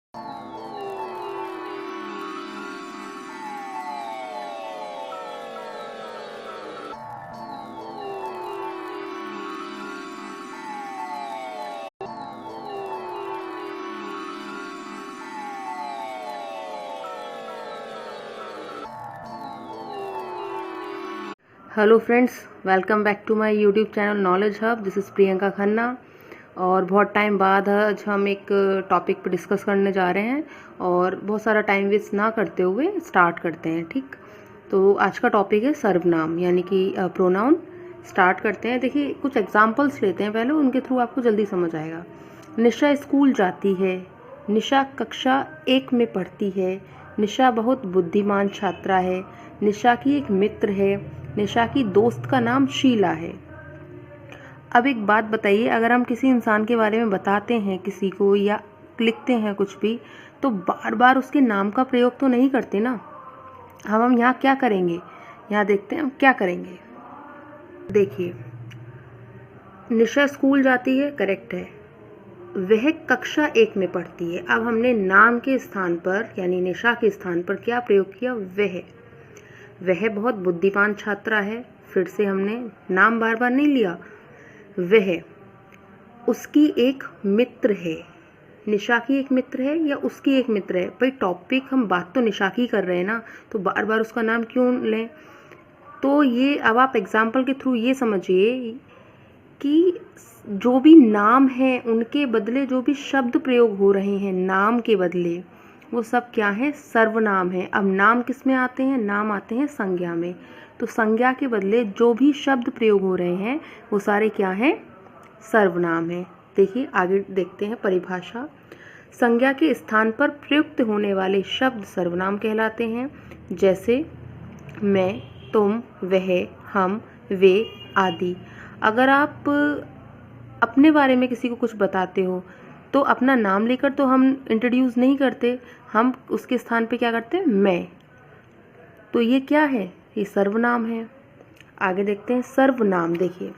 Hello friends, welcome back to my YouTube channel knowledge hub. This is Priyanka Khanna. और बहुत time बाद आज हम एक टॉपिक पर डिस्कस करने जा रहे हैं और बहुत सारा टाइम वेस्ट ना करते हुए स्टार्ट करते हैं। ठीक, तो आज का टॉपिक है सर्वनाम यानी कि प्रोनाउन। स्टार्ट करते हैं। देखिए, कुछ एग्जांपल्स लेते हैं पहले, उनके थ्रू आपको जल्दी समझ आएगा। निशा स्कूल जाती है, निशा कक्षा 1 में पढ़ती है, निशा बहुत बुद्धिमान छात्रा है, निशा की एक मित्र है, निशा की दोस्त का नाम शीला है। अब एक बात बताइए, अगर हम किसी इंसान के बारे में बताते हैं किसी को या लिखते हैं कुछ भी, तो बार बार उसके नाम का प्रयोग तो नहीं करते ना। हम यहाँ क्या करेंगे, यहाँ देखते हैं हम क्या करेंगे। देखिए, निशा स्कूल जाती है, करेक्ट है। वह कक्षा 1 में पढ़ती है। अब हमने नाम के स्थान पर यानी निशा के स्थान पर क्या प्रयोग किया, वह बहुत बुद्धिमान छात्रा है। फिर से हमने नाम बार बार नहीं लिया। वह, उसकी एक मित्र है। निशा की एक मित्र है या उसकी एक मित्र है? भाई टॉपिक हम बात तो निशा की कर रहे हैं ना, तो बार बार उसका नाम क्यों लें? तो ये अब आप एग्जाम्पल के थ्रू ये समझिए कि जो भी नाम है उनके बदले जो भी शब्द प्रयोग हो रहे हैं नाम के बदले, वो सब क्या है, सर्वनाम है। अब नाम किस में आते हैं, नाम आते हैं संज्ञा में। तो संज्ञा के बदले जो भी शब्द प्रयोग हो रहे हैं वो सारे क्या हैं, सर्वनाम है। देखिए आगे देखते हैं परिभाषा। संज्ञा के स्थान पर प्रयुक्त होने वाले शब्द सर्वनाम कहलाते हैं, जैसे मैं, तुम, वह, हम, वे आदि। अगर आप अपने बारे में किसी को कुछ बताते हो तो अपना नाम लेकर तो हम इंट्रोड्यूस नहीं करते, हम उसके स्थान पे क्या करते हैं, मैं। तो ये क्या है, ये सर्वनाम है। आगे देखते हैं सर्वनाम। देखिए,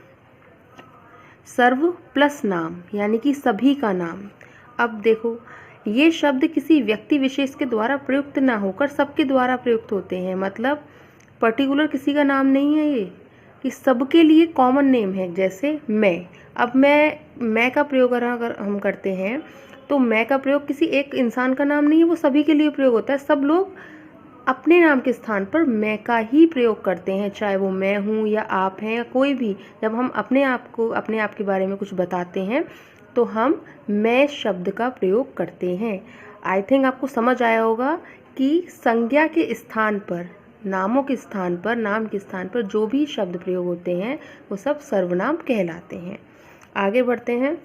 सर्व प्लस नाम यानी कि सभी का नाम। अब देखो, ये शब्द किसी व्यक्ति विशेष के द्वारा प्रयुक्त ना होकर सबके द्वारा प्रयुक्त होते हैं। मतलब पर्टिकुलर किसी का नाम नहीं है ये, कि सबके लिए कॉमन नेम है। जैसे मैं, अब मैं का प्रयोग अगर हम करते हैं तो मैं का प्रयोग किसी एक इंसान का नाम नहीं है, वो सभी के लिए प्रयोग होता है। सब लोग अपने नाम के स्थान पर मैं का ही प्रयोग करते हैं, चाहे वो मैं हूँ या आप हैं या कोई भी। जब हम अपने आप के बारे में कुछ बताते हैं तो हम मैं शब्द का प्रयोग करते हैं। आई थिंक आपको समझ आया होगा कि संज्ञा के स्थान पर, नामों के स्थान पर, नाम के स्थान पर जो भी शब्द प्रयोग होते हैं वो सब सर्वनाम कहलाते हैं। आगे बढ़ते हैं।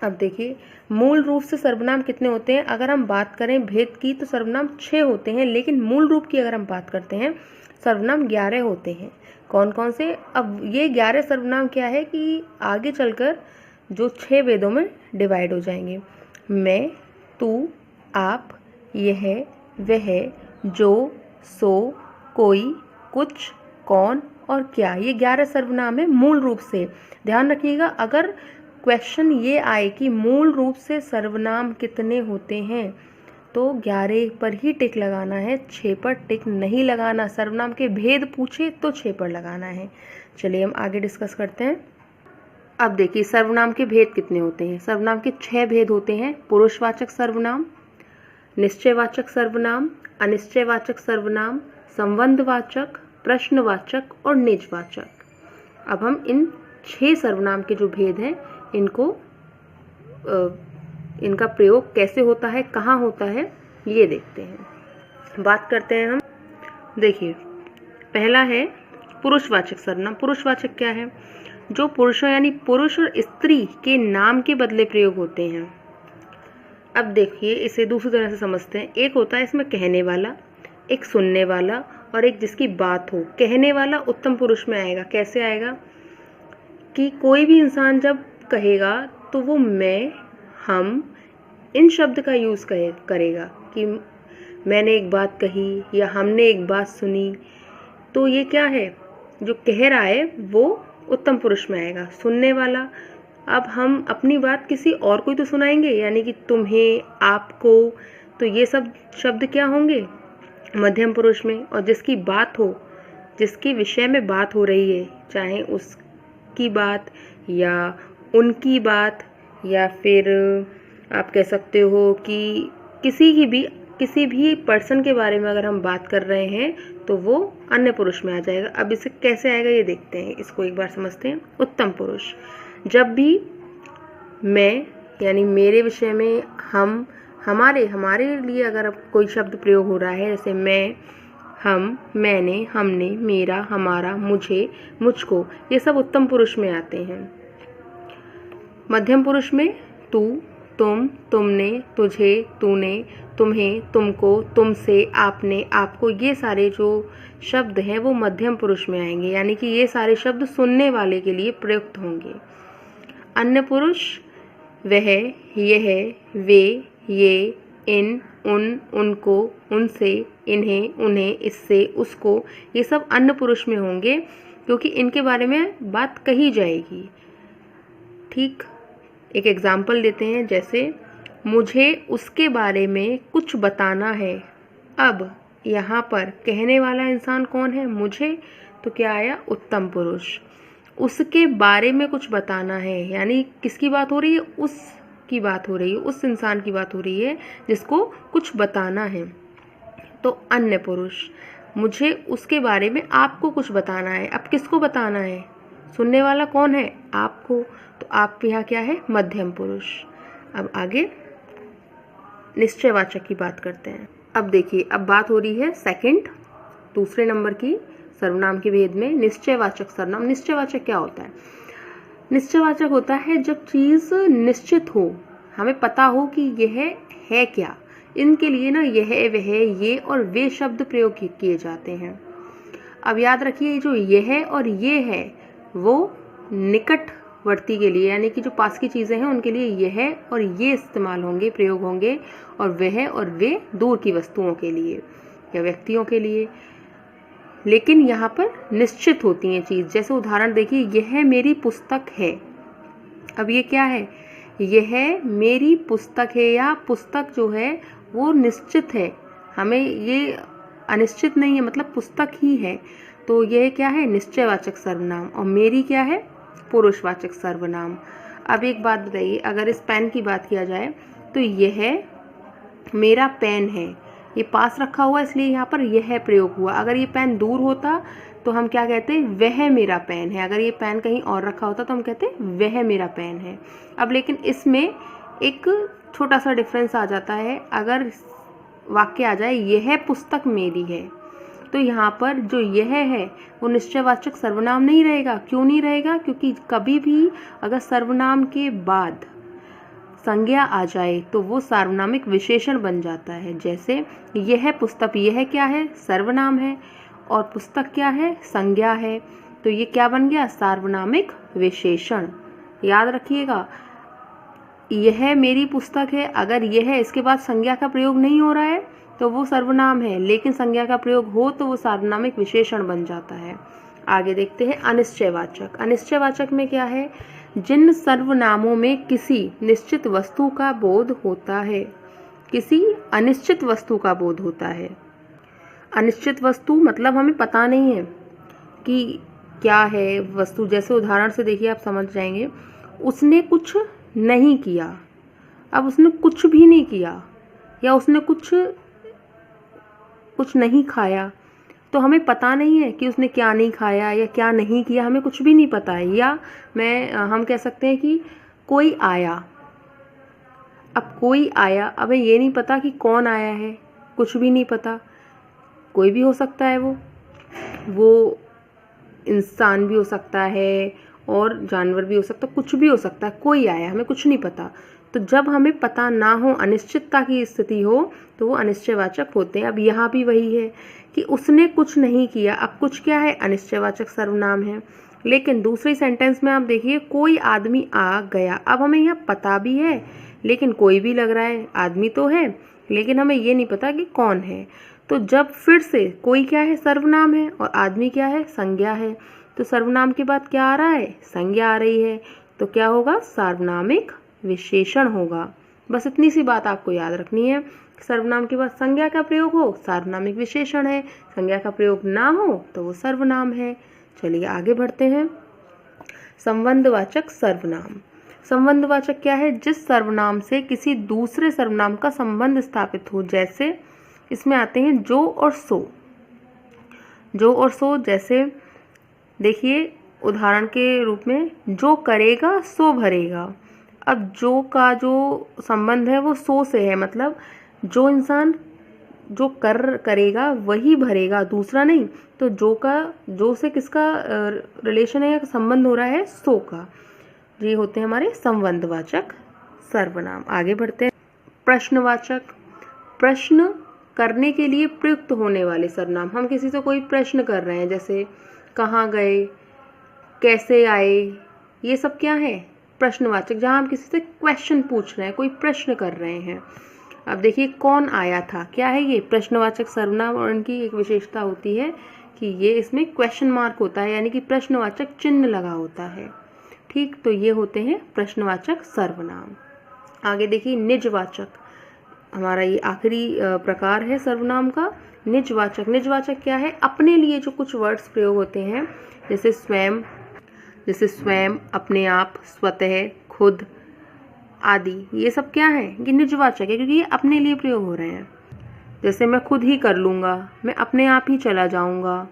अब देखिए, मूल रूप से सर्वनाम कितने होते हैं? अगर हम बात करें भेद की तो सर्वनाम 6 होते हैं, लेकिन मूल रूप की अगर हम बात करते हैं सर्वनाम 11 होते हैं। कौन कौन से? अब ये 11 सर्वनाम क्या है कि आगे चलकर जो 6 वेदों में डिवाइड हो जाएंगे। मैं, तू, आप, यह, वह, जो, सो, कोई, कुछ, कौन और क्या, ये 11 सर्वनाम है मूल रूप से। ध्यान रखिएगा, अगर क्वेश्चन ये आए कि मूल रूप से सर्वनाम कितने होते हैं तो 11 पर ही टिक लगाना है, 6 पर टिक नहीं लगाना। सर्वनाम के भेद पूछे तो 6 पर लगाना है। चलिए हम आगे डिस्कस करते हैं। अब देखिए, सर्वनाम के भेद कितने होते हैं? सर्वनाम के 6 भेद होते हैं। पुरुषवाचक सर्वनाम, निश्चयवाचक सर्वनाम, अनिश्चयवाचक सर्वनाम, संबंधवाचक, प्रश्नवाचक और निजवाचक। अब हम इन 6 सर्वनाम के जो भेद हैं इनका प्रयोग कैसे होता है, कहाँ होता है, ये देखते हैं, बात करते हैं हम। देखिए, पहला है पुरुषवाचक सर्वनाम। पुरुषवाचक क्या है? जो पुरुषों यानी पुरुष और स्त्री के नाम के बदले प्रयोग होते हैं। अब देखिए, इसे दूसरी तरह से समझते हैं। एक होता है इसमें कहने वाला, एक सुनने वाला और एक जिसकी बात हो। कहने वाला उत्तम पुरुष में आएगा। कैसे आएगा कि कोई भी इंसान जब कहेगा तो वो मैं, हम, इन शब्द का यूज़ करेगा कि मैंने एक बात कही या हमने एक बात सुनी। तो ये क्या है, जो कह रहा है वो उत्तम पुरुष में आएगा। सुनने वाला, अब हम अपनी बात किसी और को ही तो सुनाएंगे, यानी कि तुम्हें, आपको, तो ये सब शब्द क्या होंगे? मध्यम पुरुष में। और जिसकी बात हो, जिसके विषय में बात हो रही है, चाहे उसकी बात या उनकी बात, या फिर आप कह सकते हो कि किसी भी पर्सन के बारे में अगर हम बात कर रहे हैं तो वो अन्य पुरुष में आ जाएगा। अब इसे कैसे आएगा ये देखते हैं, इसको एक बार समझते हैं। उत्तम पुरुष, जब भी मैं यानी मेरे विषय में हम, हमारे लिए अगर कोई शब्द प्रयोग हो रहा है, जैसे मैं, हम, मैंने, हमने, मेरा, हमारा, मुझे, मुझको, ये सब उत्तम पुरुष में आते हैं। मध्यम पुरुष में तू, तुम, तुमने, तुझे, तूने, तुम्हें, तुमको, तुमसे, आपने, आपको, ये सारे जो शब्द हैं वो मध्यम पुरुष में आएंगे, यानी कि ये सारे शब्द सुनने वाले के लिए प्रयुक्त होंगे। अन्य पुरुष वह, यह, वे, ये, इन, उन, उनको, उनसे, इन्हें, उन्हें, इससे, उसको, ये सब अन्य पुरुष में होंगे क्योंकि इनके बारे में बात कही जाएगी। ठीक, एक एग्जाम्पल देते हैं, जैसे मुझे उसके बारे में कुछ बताना है। अब यहाँ पर कहने वाला इंसान कौन है? मुझे, तो क्या आया? उत्तम पुरुष। उसके बारे में कुछ बताना है, यानी किसकी बात हो रही है? उसकी बात हो रही है, उस इंसान की बात हो रही है जिसको कुछ बताना है, तो अन्य पुरुष। मुझे उसके बारे में आपको कुछ बताना है। अब किसको बताना है? सुनने वाला कौन है? आपको, तो आप यहाँ क्या है? मध्यम पुरुष। अब आगे निश्चयवाचक की बात करते हैं। अब देखिए, अब बात हो रही है दूसरे नंबर की सर्वनाम के भेद में, निश्चयवाचक सर्वनाम। निश्चयवाचक क्या होता है? निश्चयवाचक होता है जब चीज़ निश्चित हो, हमें पता हो कि यह है क्या। इनके लिए ना यह, वह, ये और वे शब्द प्रयोग किए जाते हैं। अब याद रखिए, जो यह और ये है वो निकटवर्ती के लिए, यानी कि जो पास की चीज़ें हैं उनके लिए यह और ये इस्तेमाल होंगे, प्रयोग होंगे, और वह और वे दूर की वस्तुओं के लिए या व्यक्तियों के लिए। लेकिन यहाँ पर निश्चित होती हैं चीज़। जैसे उदाहरण देखिए, यह मेरी पुस्तक है। अब ये क्या है? यह मेरी पुस्तक है, या पुस्तक जो है वो निश्चित है, हमें ये अनिश्चित नहीं है, मतलब पुस्तक ही है, तो यह क्या है? निश्चयवाचक सर्वनाम। और मेरी क्या है? पुरुषवाचक सर्वनाम। अब एक बात बताइए, अगर इस पेन की बात किया जाए तो यह मेरा पेन है, ये पास रखा हुआ इसलिए यहाँ पर यह प्रयोग हुआ। अगर ये पेन दूर होता तो हम क्या कहते? वह मेरा पेन है। अगर ये पेन कहीं और रखा होता तो हम कहते वह मेरा पेन है। अब लेकिन इसमें एक छोटा सा डिफरेंस आ जाता है। अगर वाक्य आ जाए यह पुस्तक मेरी है, तो यहाँ पर जो यह है वो निश्चयवाचक सर्वनाम नहीं रहेगा। क्यों नहीं रहेगा? क्योंकि कभी भी अगर सर्वनाम के बाद संज्ञा आ जाए तो वो सार्वनामिक विशेषण बन जाता है। जैसे यह पुस्तक, यह क्या है? सर्वनाम है, और पुस्तक क्या है? संज्ञा है, तो ये क्या बन गया? सार्वनामिक विशेषण। याद रखिएगा, यह मेरी पुस्तक है, अगर यह इसके बाद संज्ञा का प्रयोग नहीं हो रहा है तो वो सर्वनाम है, लेकिन संज्ञा का प्रयोग हो तो वो सार्वनामिक विशेषण बन जाता है। आगे देखते हैं अनिश्चयवाचक। अनिश्चयवाचक में क्या है? जिन सर्वनामों में किसी निश्चित वस्तु का बोध होता है, किसी अनिश्चित वस्तु का बोध होता है। अनिश्चित वस्तु मतलब हमें पता नहीं है कि क्या है वस्तु। जैसे उदाहरण से देखिए, आप समझ जाएंगे। उसने कुछ नहीं किया। अब उसने कुछ भी नहीं किया, या उसने कुछ नहीं खाया, तो हमें पता नहीं है कि उसने क्या नहीं खाया या क्या नहीं किया, हमें कुछ भी नहीं पता है। या हम कह सकते हैं कि कोई आया। अब कोई आया, अब ये नहीं पता कि कौन आया है, कुछ भी नहीं पता, कोई भी हो सकता है। वो इंसान भी हो सकता है और जानवर भी हो सकता है, कुछ भी हो सकता है। कोई आया, हमें कुछ नहीं पता। तो जब हमें पता ना हो, अनिश्चितता की स्थिति हो, तो वो अनिश्चयवाचक होते हैं। अब यहाँ भी वही है कि उसने कुछ नहीं किया। अब कुछ क्या है? अनिश्चयवाचक सर्वनाम है। लेकिन दूसरी सेंटेंस में आप देखिए, कोई आदमी आ गया। अब हमें यहाँ पता भी है, लेकिन कोई भी लग रहा है, आदमी तो है, लेकिन हमें ये नहीं पता कि कौन है। तो जब फिर से कोई क्या है? सर्वनाम है, और आदमी क्या है? संज्ञा है। तो सर्वनाम के बाद क्या आ रहा है? संज्ञा आ रही है। तो क्या होगा, सार्वनामिक विशेषण होगा। बस इतनी सी बात आपको याद रखनी है। सर्वनाम के बाद संज्ञा का प्रयोग हो, सार्वनामिक विशेषण है। संज्ञा का प्रयोग ना हो तो वो सर्वनाम है। चलिए आगे बढ़ते हैं। संबंधवाचक सर्वनाम। संबंधवाचक क्या है, जिस सर्वनाम से किसी दूसरे सर्वनाम का संबंध स्थापित हो। जैसे इसमें आते हैं जो और सो। जो और सो, जैसे देखिए उदाहरण के रूप में, जो करेगा सो भरेगा। अब जो का जो संबंध है वो सो से है, मतलब जो इंसान जो करेगा वही भरेगा, दूसरा नहीं। तो जो से किसका रिलेशन है या संबंध हो रहा है, सो का। ये होते हैं हमारे संबंधवाचक सर्वनाम। आगे बढ़ते हैं। प्रश्नवाचक। प्रश्न करने के लिए प्रयुक्त होने वाले सर्वनाम। हम किसी से कोई प्रश्न कर रहे हैं, जैसे कहाँ गए, कैसे आए, ये सब क्या है, प्रश्नवाचक। जहाँ हम किसी से क्वेश्चन पूछ रहे हैं, कोई प्रश्न कर रहे हैं। अब देखिए कौन आया था, क्या है ये, प्रश्नवाचक सर्वनाम। और इनकी एक विशेषता होती है कि ये इसमें क्वेश्चन मार्क होता है, यानी कि प्रश्नवाचक चिन्ह लगा होता है। ठीक, तो ये होते हैं प्रश्नवाचक सर्वनाम। आगे देखिए निजवाचक। हमारा ये आखिरी प्रकार है सर्वनाम का, निजवाचक। निजवाचक क्या है, अपने लिए जो कुछ वर्ड्स प्रयोग होते हैं, जैसे स्वयं, अपने आप, स्वतः, खुद आदि, ये सब क्या है, ये निजवाचक है, क्योंकि ये अपने लिए प्रयोग हो रहे हैं। जैसे मैं खुद ही कर लूँगा, मैं अपने आप ही चला जाऊँगा,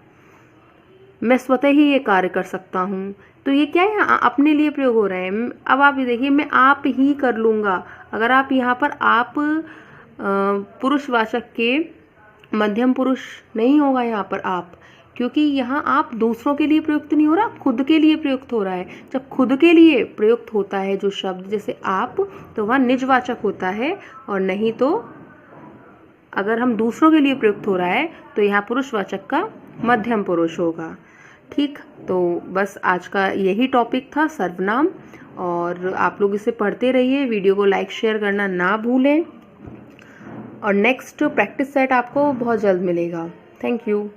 मैं स्वतः ही ये कार्य कर सकता हूँ। तो ये क्या है, अपने लिए प्रयोग हो रहे हैं। अब आप ये देखिए, मैं आप ही कर लूँगा। अगर आप यहाँ पर आप पुरुषवाचक के मध्यम पुरुष नहीं होगा यहाँ पर आप, क्योंकि यहाँ आप दूसरों के लिए प्रयुक्त नहीं हो रहा, खुद के लिए प्रयुक्त हो रहा है। जब खुद के लिए प्रयुक्त होता है जो शब्द, जैसे आप, तो वह निजवाचक होता है। और नहीं तो अगर हम दूसरों के लिए प्रयुक्त हो रहा है तो यहाँ पुरुषवाचक का मध्यम पुरुष होगा। ठीक, तो बस आज का यही टॉपिक था, सर्वनाम। और आप लोग इसे पढ़ते रहिए, वीडियो को लाइक शेयर करना ना भूलें। और नेक्स्ट प्रैक्टिस सेट आपको बहुत जल्द मिलेगा। Thank you.